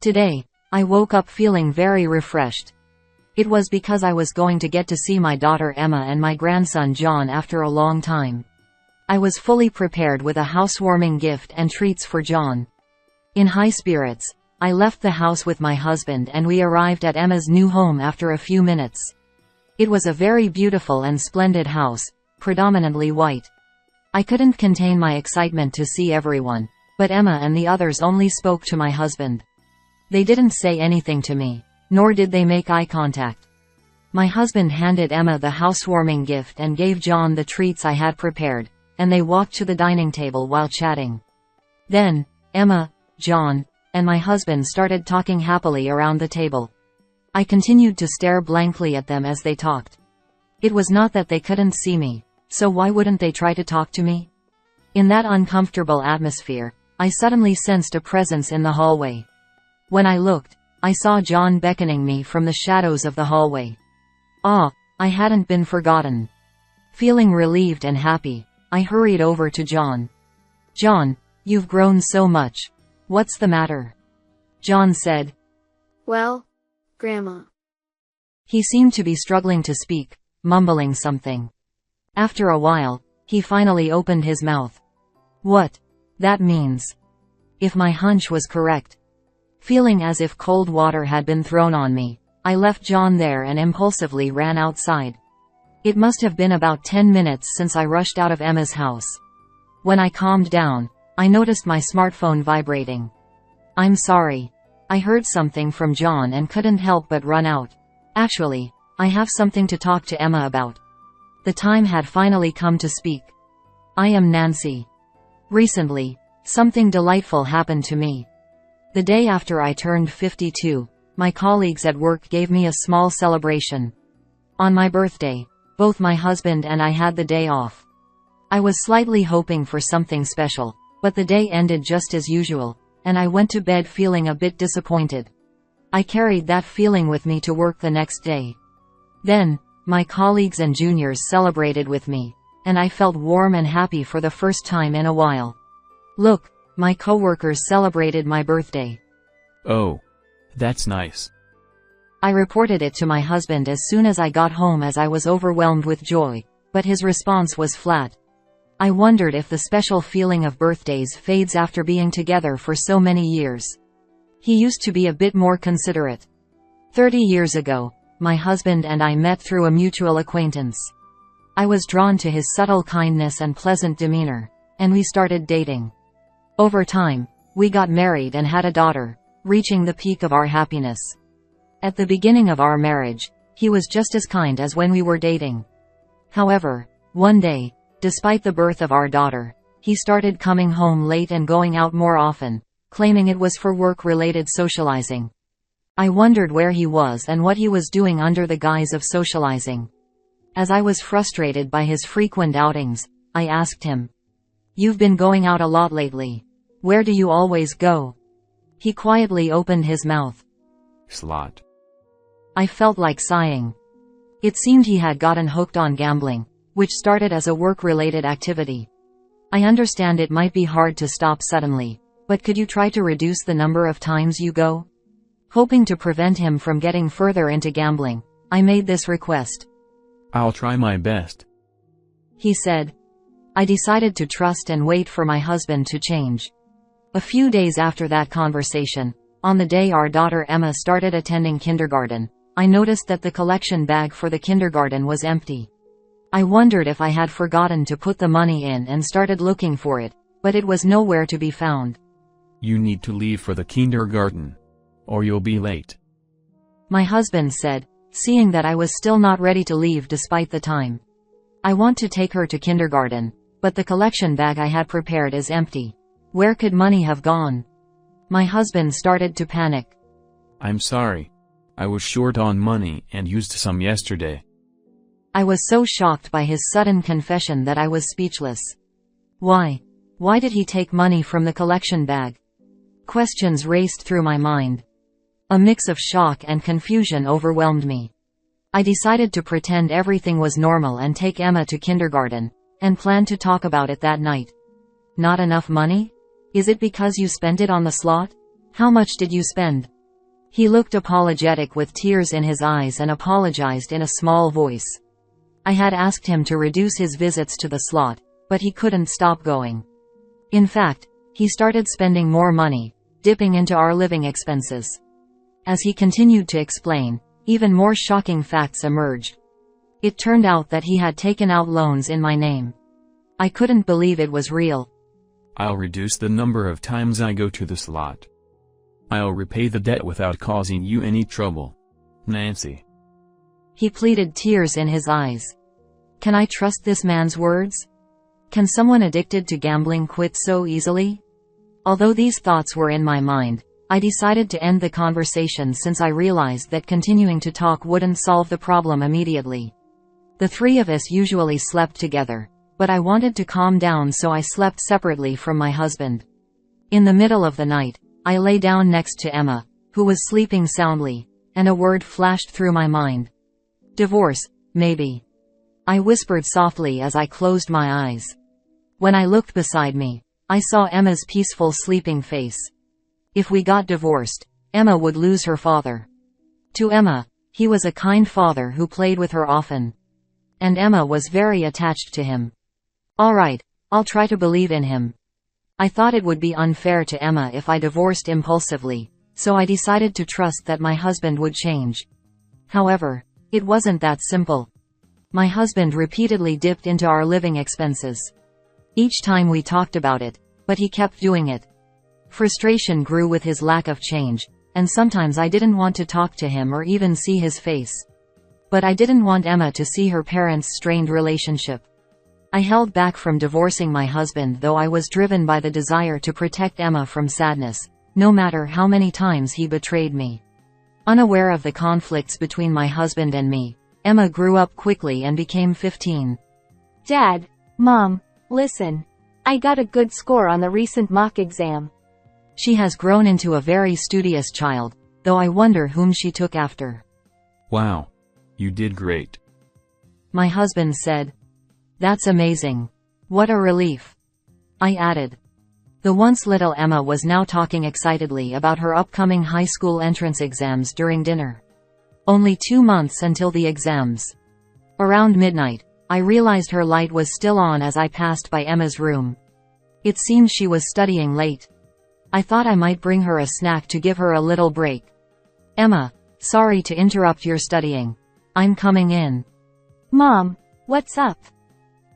Today, I woke up feeling very refreshed. It was because I was going to get to see my daughter Emma and my grandson John after a long time. I was fully prepared with a housewarming gift and treats for John. In high spirits, I left the house with my husband and we arrived at Emma's new home after a few minutes. It was a very beautiful and splendid house, predominantly white. I couldn't contain my excitement to see everyone, but Emma and the others only spoke to my husband. They didn't say anything to me, nor did they make eye contact. My husband handed Emma the housewarming gift and gave John the treats I had prepared, and they walked to the dining table while chatting. Then, Emma, John, and my husband started talking happily around the table. I continued to stare blankly at them as they talked. It was not that they couldn't see me, so why wouldn't they try to talk to me? In that uncomfortable atmosphere, I suddenly sensed a presence in the hallway. When I looked, I saw John beckoning me from the shadows of the hallway. Ah, I hadn't been forgotten. Feeling relieved and happy, I hurried over to John. "John, you've grown so much. What's the matter?" John said. "Well, Grandma." He seemed to be struggling to speak, mumbling something. After a while, he finally opened his mouth. What that means. If my hunch was correct. Feeling as if cold water had been thrown on me, I left John there and impulsively ran outside. It must have been about 10 minutes since I rushed out of Emma's house. When I calmed down, I noticed my smartphone vibrating. "I'm sorry. I heard something from John and couldn't help but run out. Actually, I have something to talk to Emma about." The time had finally come to speak. "I am Nancy. Recently, something delightful happened to me. The day after I turned 52, my colleagues at work gave me a small celebration. On my birthday, both my husband and I had the day off. I was slightly hoping for something special, but the day ended just as usual, and I went to bed feeling a bit disappointed. I carried that feeling with me to work the next day. Then, my colleagues and juniors celebrated with me, and I felt warm and happy for the first time in a while. Look, my coworkers celebrated my birthday. Oh, that's nice. I reported it to my husband as soon as I got home as I was overwhelmed with joy, but his response was flat. I wondered if the special feeling of birthdays fades after being together for so many years. He used to be a bit more considerate. 30 years ago, my husband and I met through a mutual acquaintance. I was drawn to his subtle kindness and pleasant demeanor, and we started dating. Over time, we got married and had a daughter, reaching the peak of our happiness. At the beginning of our marriage, he was just as kind as when we were dating. However, one day, despite the birth of our daughter, he started coming home late and going out more often, claiming it was for work-related socializing. I wondered where he was and what he was doing under the guise of socializing. As I was frustrated by his frequent outings, I asked him, "You've been going out a lot lately. Where do you always go?" He quietly opened his mouth. Slot. I felt like sighing. It seemed he had gotten hooked on gambling, which started as a work-related activity. I understand it might be hard to stop suddenly, but could you try to reduce the number of times you go? Hoping to prevent him from getting further into gambling, I made this request. I'll try my best, he said. I decided to trust and wait for my husband to change. A few days after that conversation, on the day our daughter Emma started attending kindergarten, I noticed that the collection bag for the kindergarten was empty. I wondered if I had forgotten to put the money in and started looking for it, but it was nowhere to be found. You need to leave for the kindergarten, or you'll be late, my husband said, seeing that I was still not ready to leave despite the time. I want to take her to kindergarten, but the collection bag I had prepared is empty. Where could money have gone? My husband started to panic. I'm sorry. I was short on money and used some yesterday. I was so shocked by his sudden confession that I was speechless. Why? Why did he take money from the collection bag? Questions raced through my mind. A mix of shock and confusion overwhelmed me. I decided to pretend everything was normal and take Emma to kindergarten, and planned to talk about it that night. Not enough money? Is it because you spent it on the slot? How much did you spend? He looked apologetic with tears in his eyes and apologized in a small voice. I had asked him to reduce his visits to the slot, but he couldn't stop going. In fact, he started spending more money, dipping into our living expenses. As he continued to explain, even more shocking facts emerged. It turned out that he had taken out loans in my name. I couldn't believe it was real. I'll reduce the number of times I go to the slot. I'll repay the debt without causing you any trouble, Nancy. He pleaded, tears in his eyes. Can I trust this man's words? Can someone addicted to gambling quit so easily? Although these thoughts were in my mind, I decided to end the conversation since I realized that continuing to talk wouldn't solve the problem immediately. The three of us usually slept together, but I wanted to calm down, so I slept separately from my husband. In the middle of the night, I lay down next to Emma, who was sleeping soundly, and a word flashed through my mind. Divorce, maybe. I whispered softly as I closed my eyes. When I looked beside me, I saw Emma's peaceful sleeping face. If we got divorced, Emma would lose her father. To Emma, he was a kind father who played with her often. And Emma was very attached to him. All right, I'll try to believe in him. I thought it would be unfair to Emma if I divorced impulsively, so I decided to trust that my husband would change. However, it wasn't that simple. My husband repeatedly dipped into our living expenses. Each time we talked about it, but he kept doing it. Frustration grew with his lack of change, and sometimes I didn't want to talk to him or even see his face. But I didn't want Emma to see her parents' strained relationship. I held back from divorcing my husband, though I was driven by the desire to protect Emma from sadness, no matter how many times he betrayed me. Unaware of the conflicts between my husband and me, Emma grew up quickly and became 15. Dad, Mom, listen. I got a good score on the recent mock exam. She has grown into a very studious child, though I wonder whom she took after. Wow. You did great. My husband said. That's amazing. What a relief. I added. The once little Emma was now talking excitedly about her upcoming high school entrance exams during dinner. Only 2 months until the exams. Around midnight, I realized her light was still on as I passed by Emma's room. It seemed she was studying late. I thought I might bring her a snack to give her a little break. Emma, sorry to interrupt your studying. I'm coming in. Mom, what's up?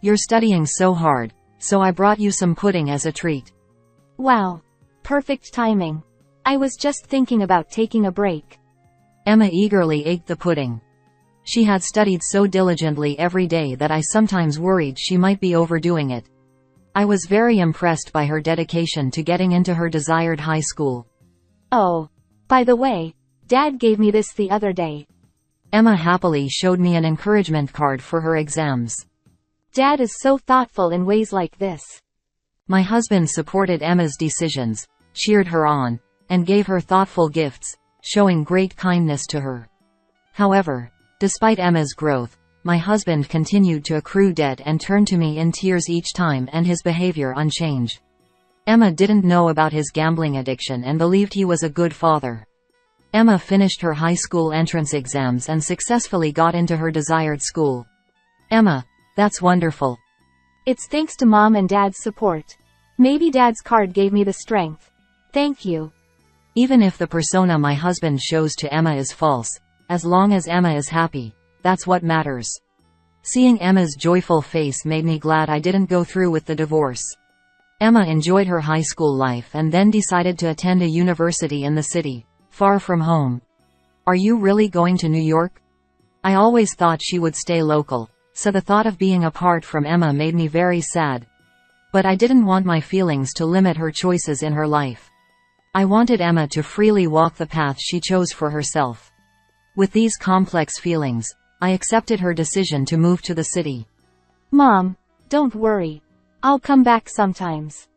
You're studying so hard, so I brought you some pudding as a treat. Wow. Perfect timing. I was just thinking about taking a break. Emma eagerly ate the pudding. She had studied so diligently every day that I sometimes worried she might be overdoing it. I was very impressed by her dedication to getting into her desired high school. Oh, by the way, Dad gave me this the other day. Emma happily showed me an encouragement card for her exams. Dad is so thoughtful in ways like this. My husband supported Emma's decisions, cheered her on, and gave her thoughtful gifts, showing great kindness to her. However, despite Emma's growth, my husband continued to accrue debt and turned to me in tears each time, and his behavior unchanged. Emma didn't know about his gambling addiction and believed he was a good father. Emma finished her high school entrance exams and successfully got into her desired school. Emma, that's wonderful. It's thanks to Mom and Dad's support. Maybe Dad's card gave me the strength. Thank you. Even if the persona my husband shows to Emma is false, as long as Emma is happy, that's what matters. Seeing Emma's joyful face made me glad I didn't go through with the divorce. Emma enjoyed her high school life and then decided to attend a university in the city, far from home. Are you really going to New York? I always thought she would stay local, so the thought of being apart from Emma made me very sad. But I didn't want my feelings to limit her choices in her life. I wanted Emma to freely walk the path she chose for herself. With these complex feelings, I accepted her decision to move to the city. Mom, don't worry. I'll come back sometimes.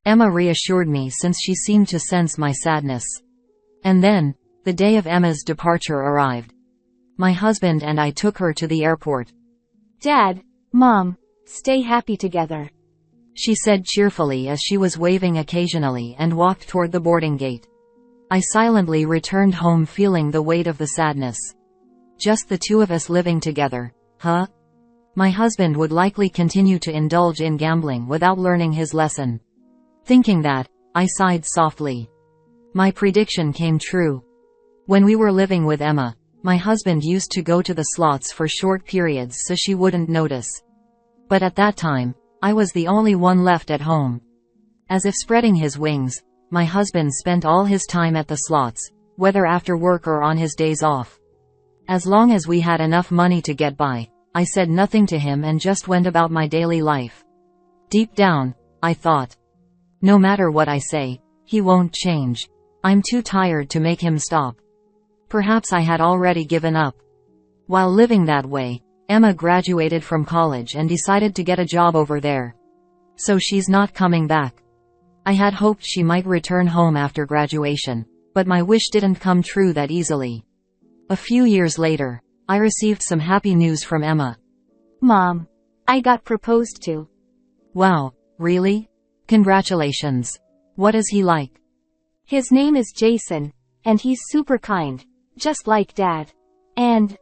Emma reassured me since she seemed to sense my sadness. And then, the day of Emma's departure arrived. My husband and I took her to the airport. Dad, Mom, stay happy together. She said cheerfully as she was waving occasionally and walked toward the boarding gate. I silently returned home feeling the weight of the sadness. Just the two of us living together, huh? My husband would likely continue to indulge in gambling without learning his lesson. Thinking that, I sighed softly. My prediction came true. When we were living with Emma, my husband used to go to the slots for short periods so she wouldn't notice. But at that time, I was the only one left at home. As if spreading his wings, my husband spent all his time at the slots, whether after work or on his days off. As long as we had enough money to get by, I said nothing to him and just went about my daily life. Deep down, I thought, no matter what I say, he won't change. I'm too tired to make him stop. Perhaps I had already given up. While living that way, Emma graduated from college and decided to get a job over there. So she's not coming back. I had hoped she might return home after graduation, but my wish didn't come true that easily. A few years later, I received some happy news from Emma. Mom, I got proposed to. Wow, really? Congratulations. What is he like? His name is Jason, and he's super kind, just like Dad. And,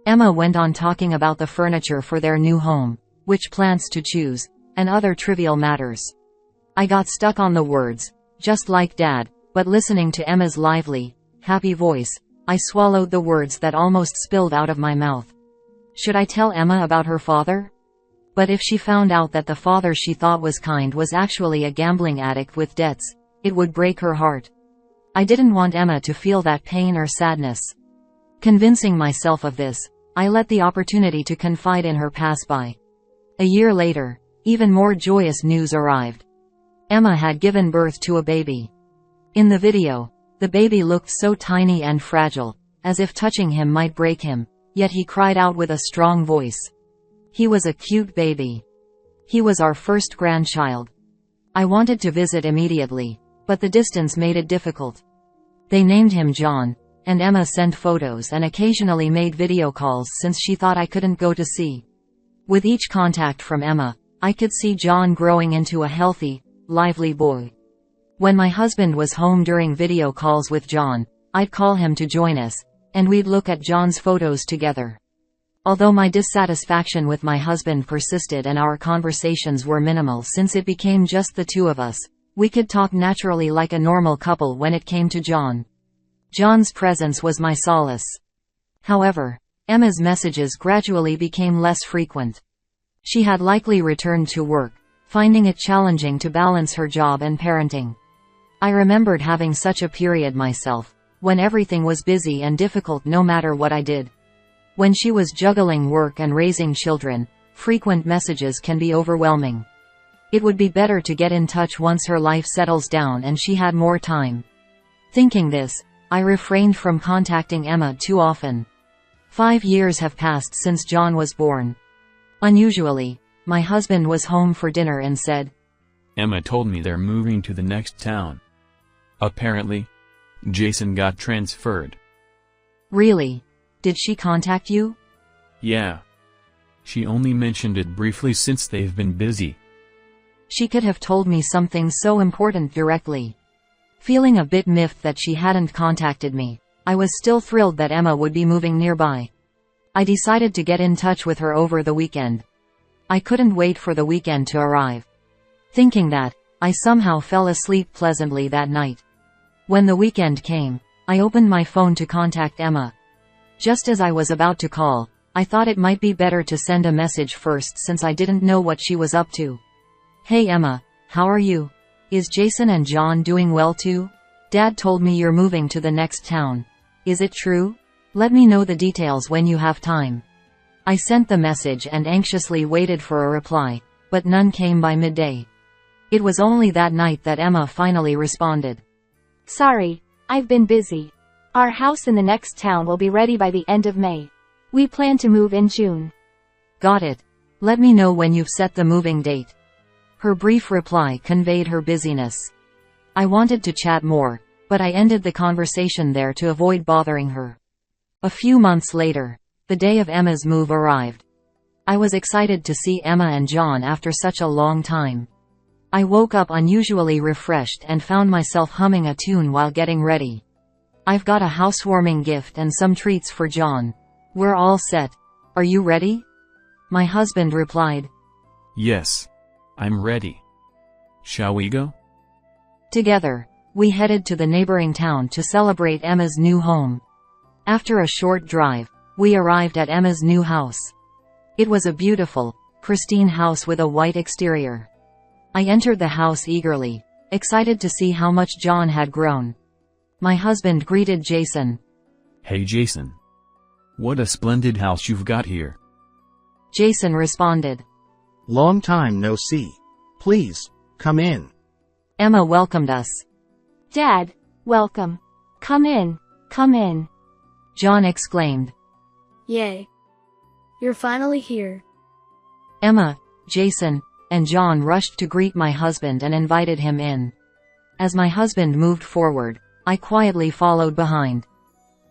Emma went on talking about the furniture for their new home, which plants to choose, and other trivial matters. I got stuck on the words, just like Dad, but listening to Emma's lively, happy voice, I swallowed the words that almost spilled out of my mouth. Should I tell Emma about her father? But if she found out that the father she thought was kind was actually a gambling addict with debts, it would break her heart. I didn't want Emma to feel that pain or sadness. Convincing myself of this, I let the opportunity to confide in her pass by. A year later, even more joyous news arrived. Emma had given birth to a baby. In the video, the baby looked so tiny and fragile, as if touching him might break him, yet he cried out with a strong voice. He was a cute baby. He was our first grandchild. I wanted to visit immediately, but the distance made it difficult. They named him John, and Emma sent photos and occasionally made video calls since she thought I couldn't go to see. With each contact from Emma, I could see John growing into a healthy, lively boy. When my husband was home during video calls with John, I'd call him to join us, and we'd look at John's photos together. Although my dissatisfaction with my husband persisted and our conversations were minimal since it became just the two of us, we could talk naturally like a normal couple when it came to John. John's presence was my solace. However, Emma's messages gradually became less frequent. She had likely returned to work, finding it challenging to balance her job and parenting. I remembered having such a period myself, when everything was busy and difficult no matter what I did. When she was juggling work and raising children, frequent messages can be overwhelming. It would be better to get in touch once her life settles down and she had more time. Thinking this, I refrained from contacting Emma too often. 5 years have passed since John was born. Unusually, my husband was home for dinner and said, Emma told me they're moving to the next town. Apparently, Jason got transferred. Really? Did she contact you? Yeah. She only mentioned it briefly since they've been busy. She could have told me something so important directly. Feeling a bit miffed that she hadn't contacted me, I was still thrilled that Emma would be moving nearby. I decided to get in touch with her over the weekend. I couldn't wait for the weekend to arrive. Thinking that, I somehow fell asleep pleasantly that night. When the weekend came, I opened my phone to contact Emma. Just as I was about to call, I thought it might be better to send a message first since I didn't know what she was up to. Hey Emma, how are you? Is Jason and John doing well too? Dad told me you're moving to the next town. Is it true? Let me know the details when you have time. I sent the message and anxiously waited for a reply, but none came by midday. It was only that night that Emma finally responded. Sorry, I've been busy. Our house in the next town will be ready by the end of May. We plan to move in June. Got it. Let me know when you've set the moving date. Her brief reply conveyed her busyness. I wanted to chat more, but I ended the conversation there to avoid bothering her. A few months later, the day of Emma's move arrived. I was excited to see Emma and John after such a long time. I woke up unusually refreshed and found myself humming a tune while getting ready. I've got a housewarming gift and some treats for John. We're all set. Are you ready? My husband replied. Yes. I'm ready. Shall we go? Together, we headed to the neighboring town to celebrate Emma's new home. After a short drive, we arrived at Emma's new house. It was a beautiful, pristine house with a white exterior. I entered the house eagerly, excited to see how much John had grown. My husband greeted Jason. Hey Jason. What a splendid house you've got here. Jason responded. Long time no see. Please, come in. Emma welcomed us. Dad, welcome. Come in, come in. John exclaimed. Yay. You're finally here. Emma, Jason, and John rushed to greet my husband and invited him in. As my husband moved forward, I quietly followed behind.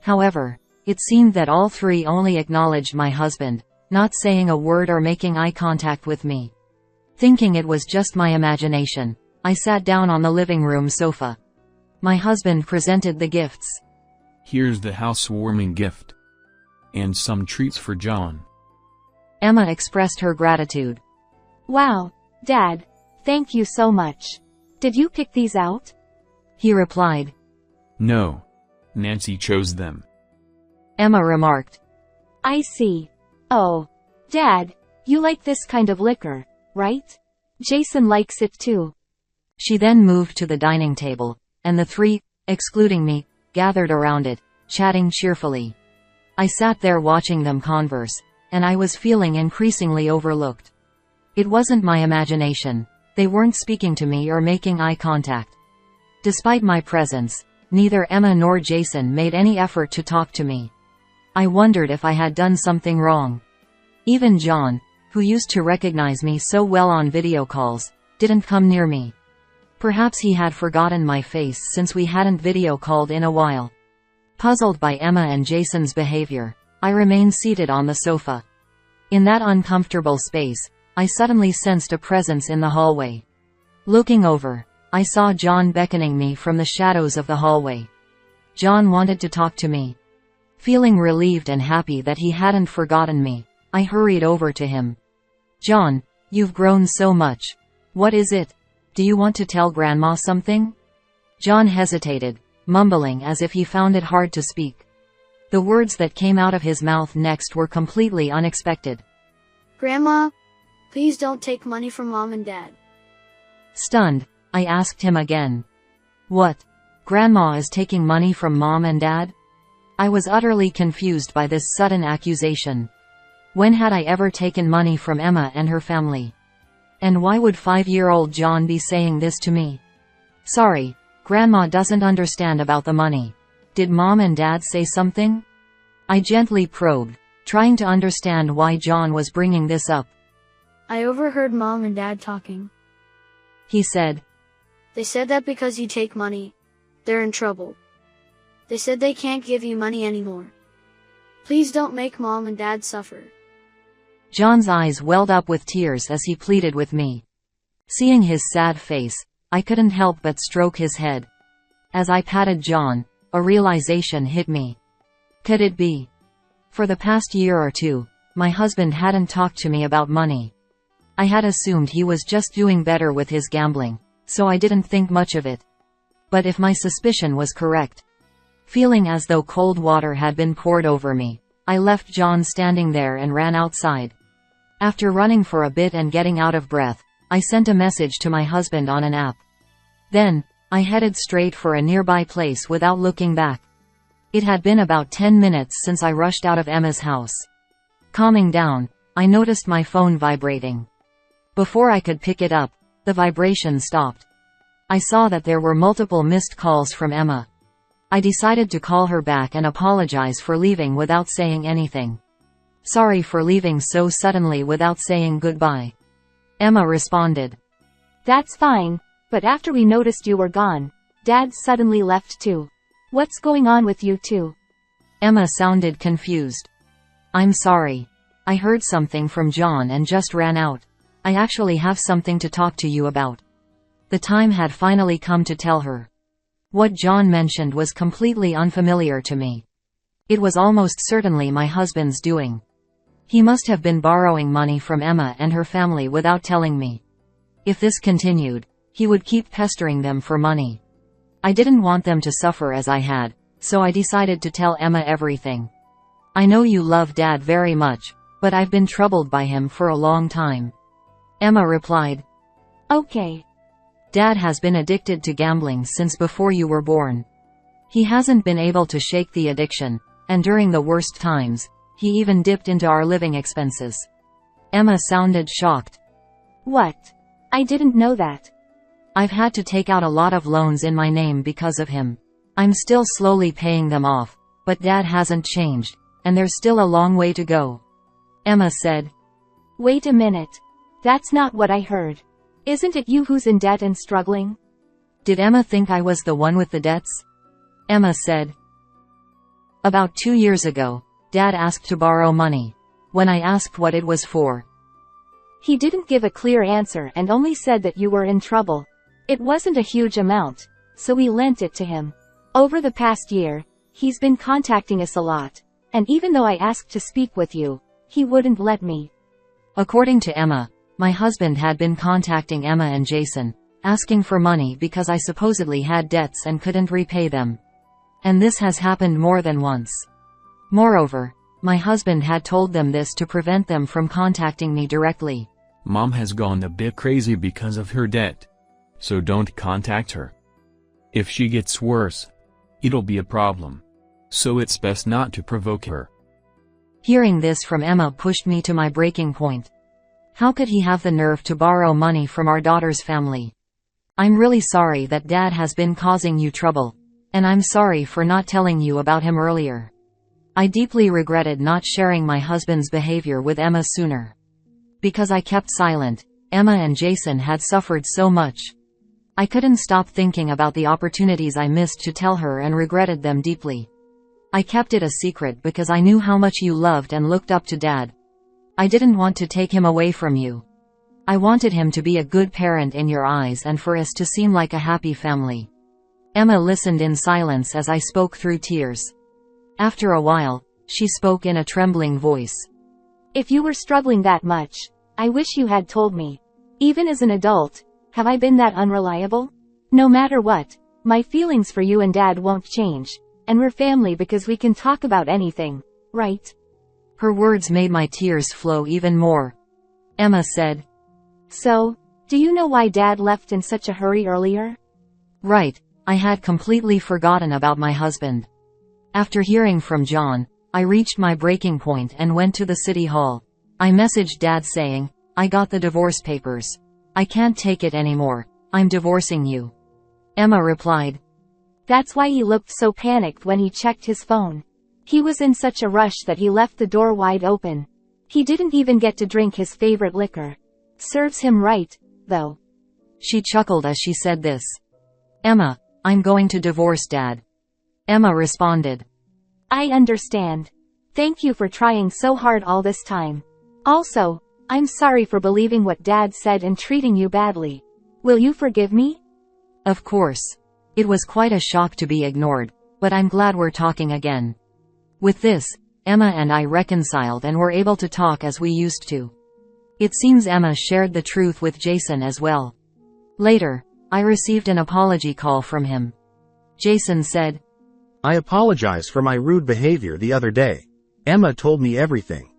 However, it seemed that all three only acknowledged my husband, not saying a word or making eye contact with me. Thinking it was just my imagination, I sat down on the living room sofa. My husband presented the gifts. Here's the housewarming gift. And some treats for John. Emma expressed her gratitude. Wow, Dad, thank you so much. Did you pick these out? He replied. No. Nancy chose them. Emma remarked. I see. Oh, Dad, you like this kind of liquor, right? Jason likes it too. She then moved to the dining table, and the three, excluding me, gathered around it, chatting cheerfully. I sat there watching them converse, and I was feeling increasingly overlooked. It wasn't my imagination. They weren't speaking to me or making eye contact. Despite my presence, neither Emma nor Jason made any effort to talk to me. I wondered if I had done something wrong. Even John, who used to recognize me so well on video calls, didn't come near me. Perhaps he had forgotten my face since we hadn't video called in a while. Puzzled by Emma and Jason's behavior, I remained seated on the sofa. In that uncomfortable space, I suddenly sensed a presence in the hallway. Looking over, I saw John beckoning me from the shadows of the hallway. John wanted to talk to me. Feeling relieved and happy that he hadn't forgotten me, I hurried over to him. John, you've grown so much. What is it? Do you want to tell Grandma something? John hesitated, mumbling as if he found it hard to speak. The words that came out of his mouth next were completely unexpected. Grandma, please don't take money from Mom and Dad. Stunned, I asked him again. What? Grandma is taking money from Mom and Dad? I was utterly confused by this sudden accusation. When had I ever taken money from Emma and her family? And why would 5-year-old John be saying this to me? Sorry, Grandma doesn't understand about the money. Did Mom and Dad say something? I gently probed, trying to understand why John was bringing this up. I overheard Mom and Dad talking. He said. They said that because you take money, they're in trouble. They said they can't give you money anymore. Please don't make Mom and Dad suffer. John's eyes welled up with tears as he pleaded with me. Seeing his sad face, I couldn't help but stroke his head. As I patted John, a realization hit me. Could it be? For the past year or two, my husband hadn't talked to me about money. I had assumed he was just doing better with his gambling, so I didn't think much of it. But if my suspicion was correct, feeling as though cold water had been poured over me, I left John standing there and ran outside. After running for a bit and getting out of breath, I sent a message to my husband on an app. Then, I headed straight for a nearby place without looking back. It had been about 10 minutes since I rushed out of Emma's house. Calming down, I noticed my phone vibrating. Before I could pick it up, the vibration stopped. I saw that there were multiple missed calls from Emma. I decided to call her back and apologize for leaving without saying anything. Sorry for leaving so suddenly without saying goodbye. Emma responded. That's fine, but after we noticed you were gone, Dad suddenly left too. What's going on with you two? Emma sounded confused. I'm sorry. I heard something from John and just ran out. I actually have something to talk to you about. The time had finally come to tell her. What John mentioned was completely unfamiliar to me. It was almost certainly my husband's doing. He must have been borrowing money from Emma and her family without telling me. If this continued, he would keep pestering them for money. I didn't want them to suffer as I had, so I decided to tell Emma everything. I know you love Dad very much, but I've been troubled by him for a long time. Emma replied. Okay. Dad has been addicted to gambling since before you were born. He hasn't been able to shake the addiction, and during the worst times, he even dipped into our living expenses. Emma sounded shocked. What? I didn't know that. I've had to take out a lot of loans in my name because of him. I'm still slowly paying them off, but Dad hasn't changed, and there's still a long way to go. Emma said. Wait a minute. That's not what I heard. Isn't it you who's in debt and struggling? Did Emma think I was the one with the debts? Emma said. About 2 years ago, Dad asked to borrow money. When I asked what it was for, he didn't give a clear answer and only said that you were in trouble. It wasn't a huge amount, so we lent it to him. Over the past year, he's been contacting us a lot, and even though I asked to speak with you, he wouldn't let me. According to Emma, my husband had been contacting Emma and Jason, asking for money because I supposedly had debts and couldn't repay them. And this has happened more than once. Moreover, my husband had told them this to prevent them from contacting me directly. Mom has gone a bit crazy because of her debt. So don't contact her. If she gets worse, it'll be a problem. So it's best not to provoke her. Hearing this from Emma pushed me to my breaking point. How could he have the nerve to borrow money from our daughter's family? I'm really sorry that Dad has been causing you trouble, and I'm sorry for not telling you about him earlier. I deeply regretted not sharing my husband's behavior with Emma sooner. Because I kept silent, Emma and Jason had suffered so much. I couldn't stop thinking about the opportunities I missed to tell her and regretted them deeply. I kept it a secret because I knew how much you loved and looked up to Dad. I didn't want to take him away from you. I wanted him to be a good parent in your eyes and for us to seem like a happy family. Emma listened in silence as I spoke through tears. After a while, she spoke in a trembling voice. If you were struggling that much, I wish you had told me. Even as an adult, have I been that unreliable? No matter what, my feelings for you and Dad won't change, and we're family because we can talk about anything, right? Her words made my tears flow even more. Emma said. So, do you know why Dad left in such a hurry earlier? Right, I had completely forgotten about my husband. After hearing from John, I reached my breaking point and went to the city hall. I messaged Dad saying, I got the divorce papers. I can't take it anymore, I'm divorcing you. Emma replied. That's why he looked so panicked when he checked his phone. He was in such a rush that he left the door wide open. He didn't even get to drink his favorite liquor. Serves him right, though. She chuckled as she said this. Emma, I'm going to divorce Dad. Emma responded. I understand. Thank you for trying so hard all this time. Also, I'm sorry for believing what Dad said and treating you badly. Will you forgive me? Of course. It was quite a shock to be ignored, but I'm glad we're talking again. With this, Emma and I reconciled and were able to talk as we used to. It seems Emma shared the truth with Jason as well. Later, I received an apology call from him. Jason said, I apologize for my rude behavior the other day. Emma told me everything.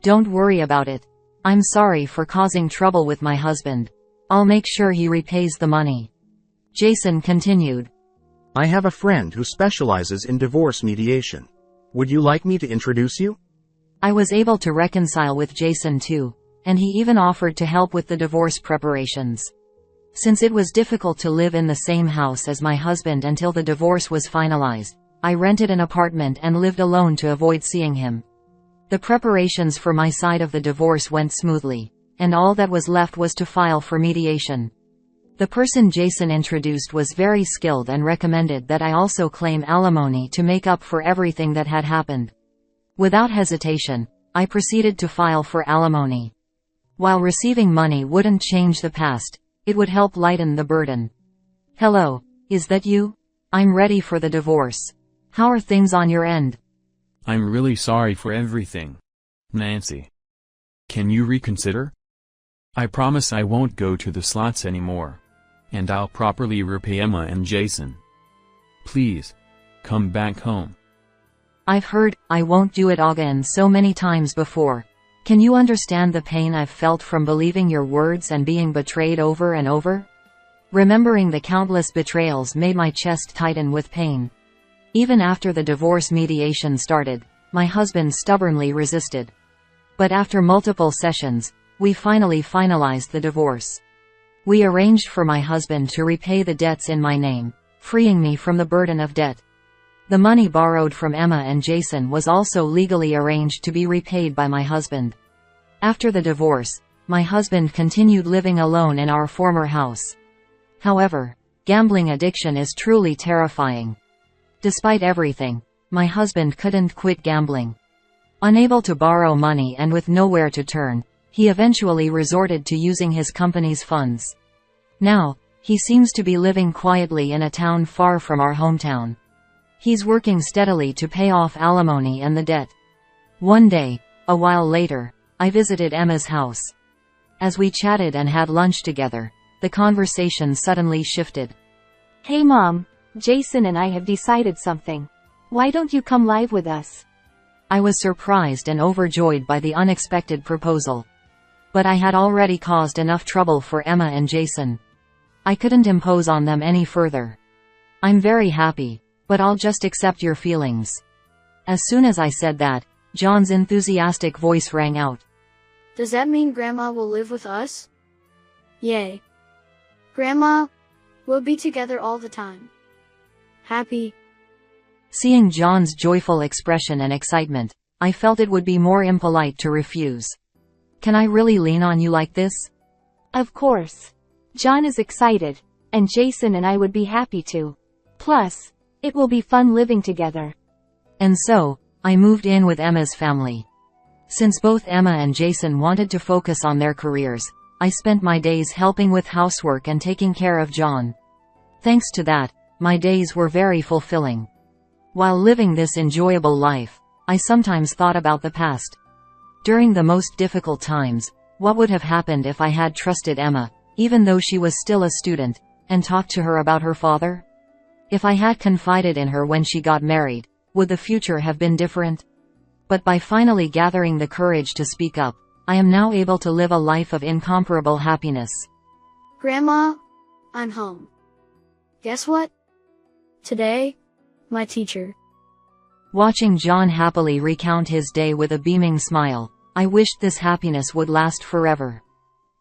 Don't worry about it. I'm sorry for causing trouble with my husband. I'll make sure he repays the money. Jason continued. I have a friend who specializes in divorce mediation. Would you like me to introduce you? I was able to reconcile with Jason too, and he even offered to help with the divorce preparations. Since it was difficult to live in the same house as my husband until the divorce was finalized, I rented an apartment and lived alone to avoid seeing him. The preparations for my side of the divorce went smoothly, and all that was left was to file for mediation. The person Jason introduced was very skilled and recommended that I also claim alimony to make up for everything that had happened. Without hesitation, I proceeded to file for alimony. While receiving money wouldn't change the past, It would help lighten the burden. Hello, is that you? I'm ready for the divorce. How are things on your end? I'm really sorry for everything, Nancy. Can you reconsider? I promise I won't go to the slots anymore. And I'll properly repay Emma and Jason. Please, come back home. I've heard, I won't do it again so many times before. Can you understand the pain I've felt from believing your words and being betrayed over and over? Remembering the countless betrayals made my chest tighten with pain. Even after the divorce mediation started, my husband stubbornly resisted. But after multiple sessions, we finally finalized the divorce. We arranged for my husband to repay the debts in my name, freeing me from the burden of debt. The money borrowed from Emma and Jason was also legally arranged to be repaid by my husband. After the divorce, my husband continued living alone in our former house. However, gambling addiction is truly terrifying. Despite everything, my husband couldn't quit gambling. Unable to borrow money and with nowhere to turn, he eventually resorted to using his company's funds. Now, he seems to be living quietly in a town far from our hometown. He's working steadily to pay off alimony and the debt. One day, a while later, I visited Emma's house. As we chatted and had lunch together, the conversation suddenly shifted. Hey Mom, Jason and I have decided something. Why don't you come live with us? I was surprised and overjoyed by the unexpected proposal. But I had already caused enough trouble for Emma and Jason. I couldn't impose on them any further. I'm very happy, but I'll just accept your feelings. As soon as I said that, John's enthusiastic voice rang out. Does that mean Grandma will live with us? Yay. Grandma, we'll be together all the time. Happy. Seeing John's joyful expression and excitement, I felt it would be more impolite to refuse. Can I really lean on you like this? Of course. John is excited, and Jason and I would be happy to. Plus, it will be fun living together. And so, I moved in with Emma's family. Since both Emma and Jason wanted to focus on their careers, I spent my days helping with housework and taking care of John. Thanks to that, my days were very fulfilling. While living this enjoyable life, I sometimes thought about the past. During the most difficult times, what would have happened if I had trusted Emma, even though she was still a student, and talked to her about her father? If I had confided in her when she got married, would the future have been different? But by finally gathering the courage to speak up, I am now able to live a life of incomparable happiness. Grandma, I'm home. Guess what? Today, my teacher. Watching John happily recount his day with a beaming smile, I wished this happiness would last forever.